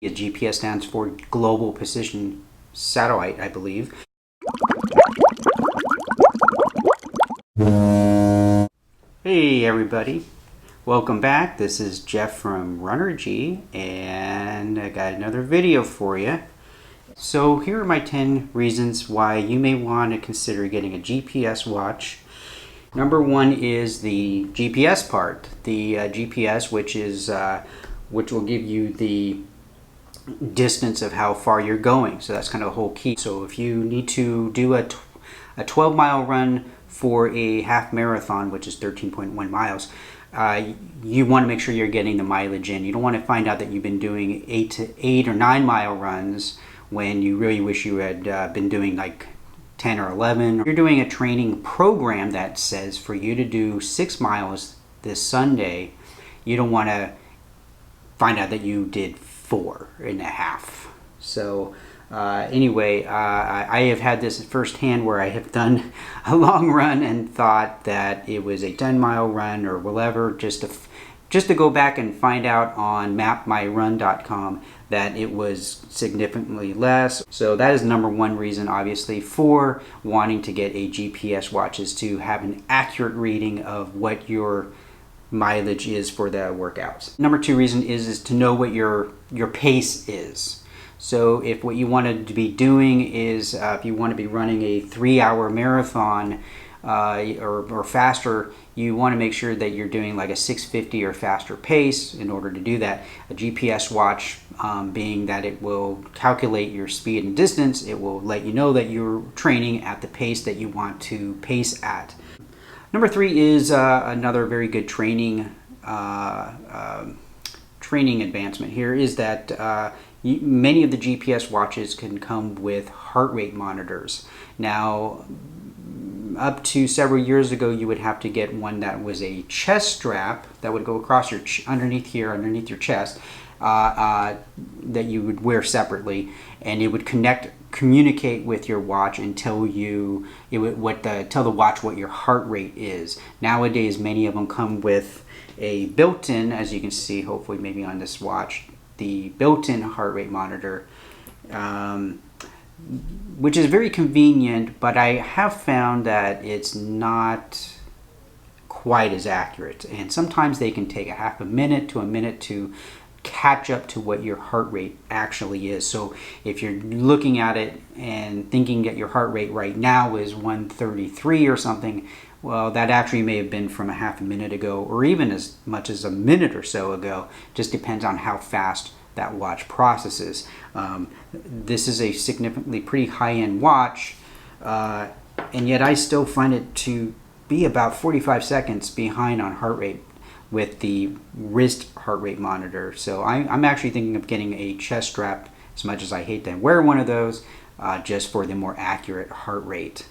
GPS stands for Global Position Satellite, I believe. Hey everybody, welcome back. This is Jeff from Runner G, and I got another video for you. So here are my 10 reasons why you may want to consider getting a GPS watch. Number one is the GPS part. The GPS, which will give you the distance of how far you're going. So that's kind of the whole key. So if you need to do a 12-mile run for a half marathon, which is 13.1 miles, you want to make sure you're getting the mileage in. You don't want to find out that you've been doing 8 or 9 mile runs when you really wish you had been doing like 10 or 11. You're doing a training program that says for you to do 6 miles this Sunday. You don't want to find out that you did 4.5. So anyway, I have had this firsthand where I have done a long run and thought that it was a 10-mile run or whatever, just to go back and find out on mapmyrun.com that it was significantly less. So that is number one reason, obviously, for wanting to get a GPS watch, is to have an accurate reading of what your mileage is for the workouts. Number two reason is to know what your pace is. So if what you want to be doing is if you want to be running a 3-hour marathon or faster, you want to make sure that you're doing like a 6:50 or faster pace. In order to do that, a GPS watch, being that it will calculate your speed and distance, it will let you know that you're training at the pace that you want to pace at. Number three is another very good training advancement here, is that many of the GPS watches can come with heart rate monitors. Now, up to several years ago, you would have to get one that was a chest strap that would go across your underneath your chest, that you would wear separately, and it would communicate with your watch and tell the watch what your heart rate is. Nowadays, many of them come with a built-in, as you can see, hopefully maybe on this watch, the built-in heart rate monitor, which is very convenient, but I have found that it's not quite as accurate, and sometimes they can take a half a minute to a minute to catch up to what your heart rate actually is. So if you're looking at it and thinking that your heart rate right now is 133 or something, well, that actually may have been from a half a minute ago, or even as much as a minute or so ago. Just depends on how fast that watch processes. This is a significantly pretty high-end watch, and yet I still find it to be about 45 seconds behind on heart rate with the wrist heart rate monitor. So I'm actually thinking of getting a chest strap, as much as I hate to wear one of those, just for the more accurate heart rate.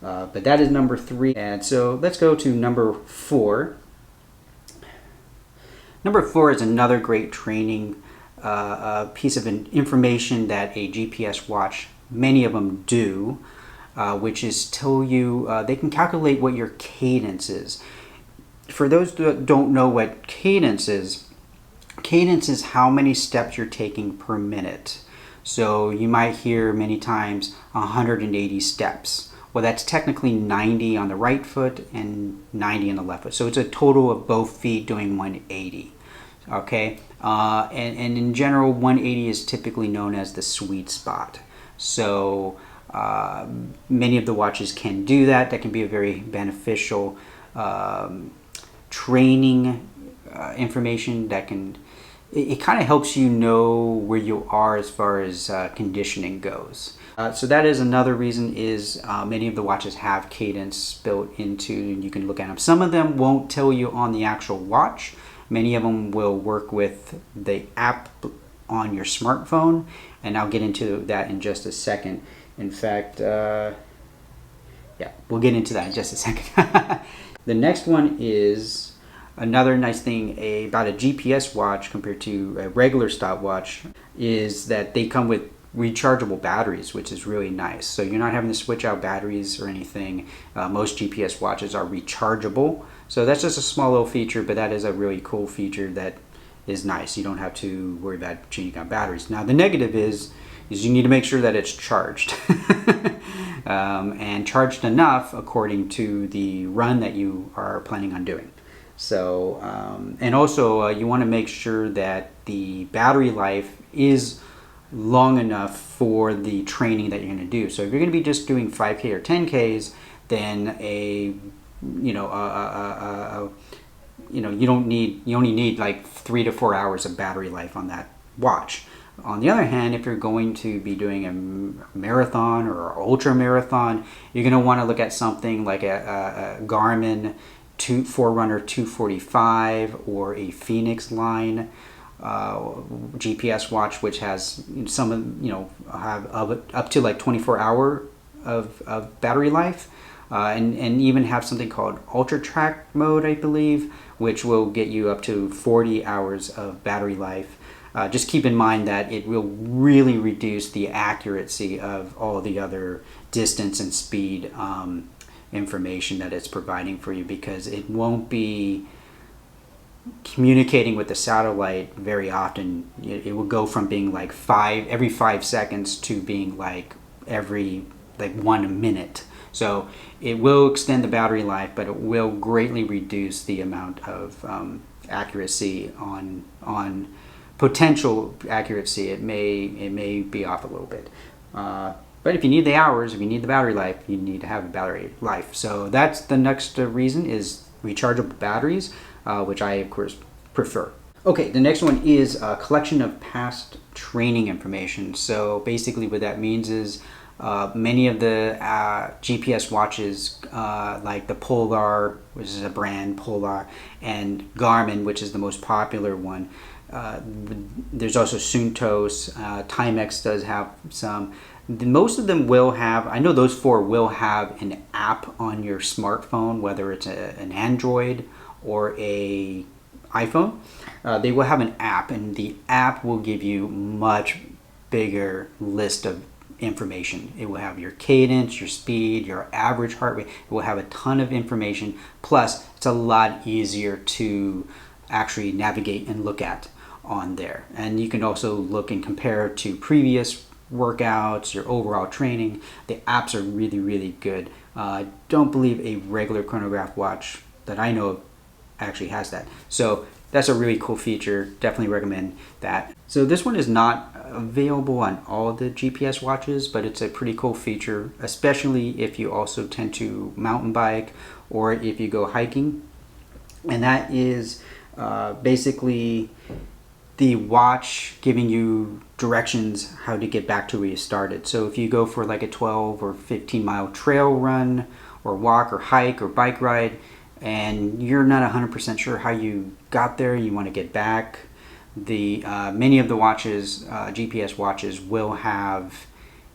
But that is number three. And so let's go to number four. Number four is another great training piece of information that a GPS watch, many of them do, which is tell you, they can calculate what your cadence is. For those that don't know what cadence is how many steps you're taking per minute. So you might hear many times 180 steps. Well, that's technically 90 on the right foot and 90 on the left foot. So it's a total of both feet doing 180. Okay, and in general, 180 is typically known as the sweet spot. So many of the watches can do that. That can be a very beneficial training information that it kind of helps you know where you are as far as conditioning goes. So that is another reason, is many of the watches have cadence built into, and you can look at them. Some of them won't tell you on the actual watch. Many of them will work with the app on your smartphone, and I'll get into that in just a second. In fact, yeah, we'll get into that in just a second. The next one is another nice thing about a GPS watch compared to a regular stopwatch, is that they come with rechargeable batteries, which is really nice. So you're not having to switch out batteries or anything. Most GPS watches are rechargeable. So that's just a small little feature, but that is a really cool feature that is nice. You don't have to worry about changing out batteries. Now the negative is you need to make sure that it's charged and charged enough according to the run that you are planning on doing. So and also you want to make sure that the battery life is long enough for the training that you're going to do. So if you're going to be just doing 5K or 10Ks, then you only need like 3 to 4 hours of battery life on that watch. On the other hand, if you're going to be doing a marathon or ultra marathon, you're going to want to look at something like a Garmin Forerunner 245 or a Phoenix line GPS watch, which has some have up to like 24-hour of battery life, and even have something called ultra track mode, I believe, which will get you up to 40 hours of battery life. Just keep in mind that it will really reduce the accuracy of all the other distance and speed information that it's providing for you, because it won't be communicating with the satellite very often. It will go from being like every 5 seconds to being like every 1 minute. So it will extend the battery life, but it will greatly reduce the amount of accuracy on potential accuracy. It may be off a little bit. But if you need the hours, if you need the battery life, you need to have a battery life. So that's the next reason, is rechargeable batteries, which I, of course, prefer. Okay, the next one is a collection of past training information. So basically what that means is many of the GPS watches, like the Polar, which is a brand, Polar, and Garmin, which is the most popular one. There's also Suntos, Timex does have some. Most of them will have, I know those 4 will have an app on your smartphone, whether it's an Android or a iPhone. They will have an app, and the app will give you much bigger list of information. It will have your cadence, your speed, your average heart rate. It will have a ton of information. Plus, it's a lot easier to actually navigate and look at on there. And you can also look and compare to previous workouts, your overall training. The apps are really, really good. I don't believe a regular chronograph watch that I know of actually has that. So that's a really cool feature. Definitely recommend that. So this one is not available on all the GPS watches, but it's a pretty cool feature, especially if you also tend to mountain bike or if you go hiking. And that is basically the watch giving you directions how to get back to where you started. So if you go for like a 12 or 15 mile trail run or walk or hike or bike ride, and you're not 100% sure how you got there, you want to get back, the many of the watches, GPS watches, will have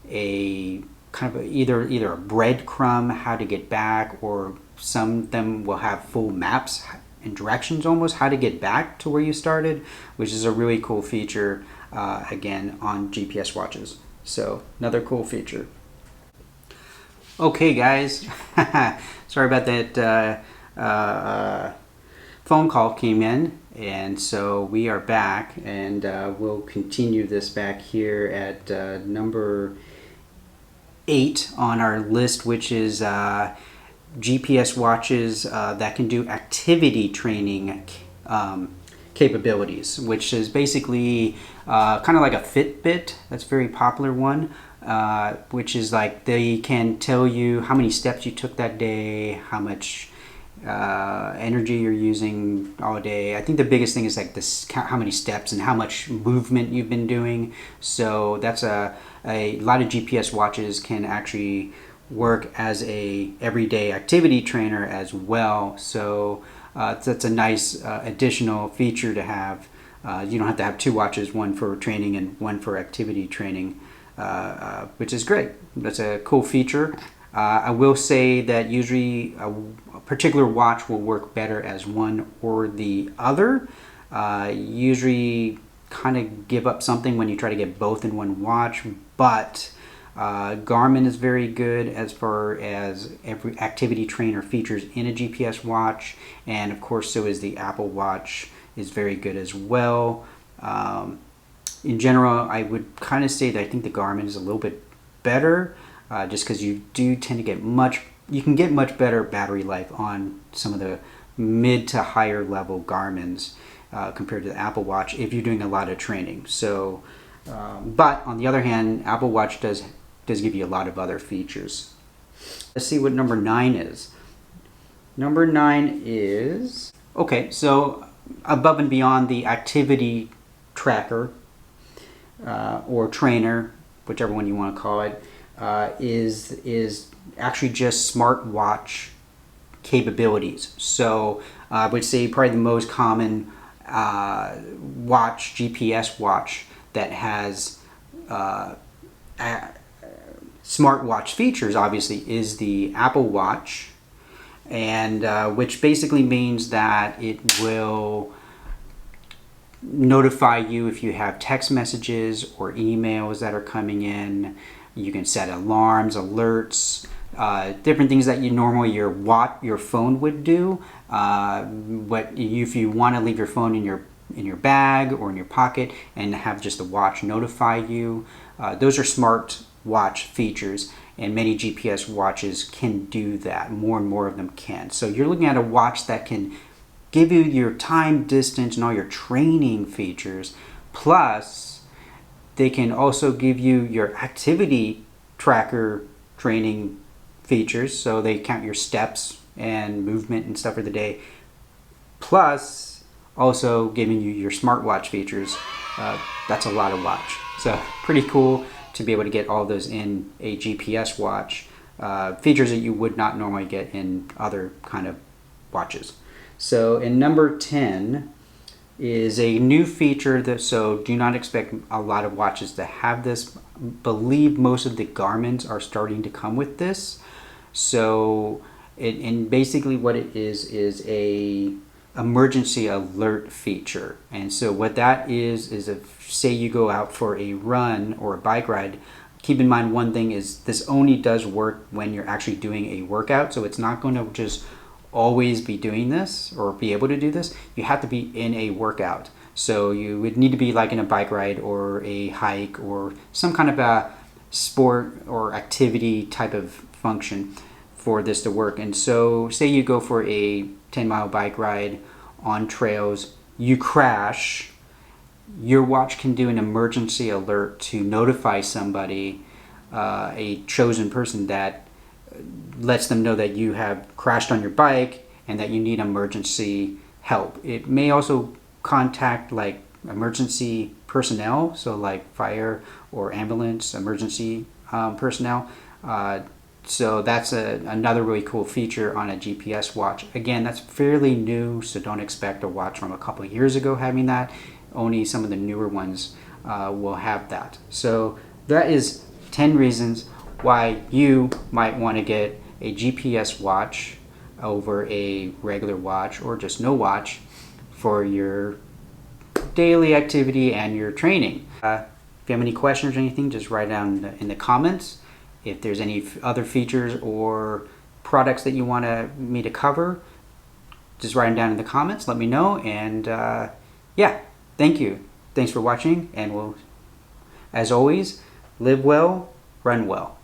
a kind of either a breadcrumb how to get back, or some of them will have full maps and directions almost how to get back to where you started, which is a really cool feature, again, on GPS watches. So another cool feature. Okay guys, sorry about that. Phone call came in, and so we are back, and we'll continue this back here at number 8 on our list, which is GPS watches that can do activity training capabilities, which is basically kind of like a Fitbit. That's a very popular one, which is like they can tell you how many steps you took that day, how much energy you're using all day. I think the biggest thing is like this, how many steps and how much movement you've been doing. So that's a lot of GPS watches can actually work as a everyday activity trainer as well. So that's a nice additional feature to have. You don't have to have 2 watches, one for training and one for activity training, which is great. That's a cool feature. I will say that usually a particular watch will work better as one or the other. Usually kind of give up something when you try to get both in one watch, but Garmin is very good as far as every activity trainer features in a GPS watch, and of course so is the Apple Watch is very good as well. In general, I would kind of say that I think the Garmin is a little bit better, just because you do tend to get you can get much better battery life on some of the mid to higher level Garmins compared to the Apple Watch if you're doing a lot of training. So, but on the other hand, Apple Watch does give you a lot of other features. Let's see what number 9 is. Number 9 is, okay, so above and beyond the activity tracker or trainer, whichever one you want to call it, is actually just smartwatch capabilities. So I would say probably the most common GPS watch that has smartwatch features obviously is the Apple Watch, and which basically means that it will notify you if you have text messages or emails that are coming in. You can set alarms, alerts, different things that you normally your phone would do. If you want to leave your phone in your bag or in your pocket and have just the watch notify you, those are smart watch features, and many GPS watches can do that. More and more of them can. So you're looking at a watch that can give you your time, distance, and all your training features, plus they can also give you your activity tracker training features, so they count your steps and movement and stuff for the day, plus also giving you your smartwatch features. That's a lot of watch. So pretty cool to be able to get all those in a GPS watch, features that you would not normally get in other kind of watches. So in number 10 is a new feature so do not expect a lot of watches to have this. Believe most of the Garmin's are starting to come with this. So and basically what it is a emergency alert feature. And so what that is if say you go out for a run or a bike ride, keep in mind one thing is this only does work when you're actually doing a workout. So it's not going to just always be doing this or be able to do this. You have to be in a workout. So you would need to be like in a bike ride or a hike or some kind of a sport or activity type of function for this to work. And so say you go for a 10-mile bike ride on trails, you crash, your watch can do an emergency alert to notify somebody, a chosen person, that lets them know that you have crashed on your bike and that you need emergency help. It may also contact like emergency personnel, so like fire or ambulance emergency personnel. So that's another really cool feature on a GPS watch. Again, that's fairly new, so don't expect a watch from a couple of years ago having that. Only some of the newer ones will have that. So that is 10 reasons why you might want to get a GPS watch over a regular watch or just no watch for your daily activity and your training. If you have any questions or anything, just write down in the comments. If there's any other features or products that you want me to cover, just write them down in the comments. Let me know. And yeah, thank you. Thanks for watching. And as always, live well, run well.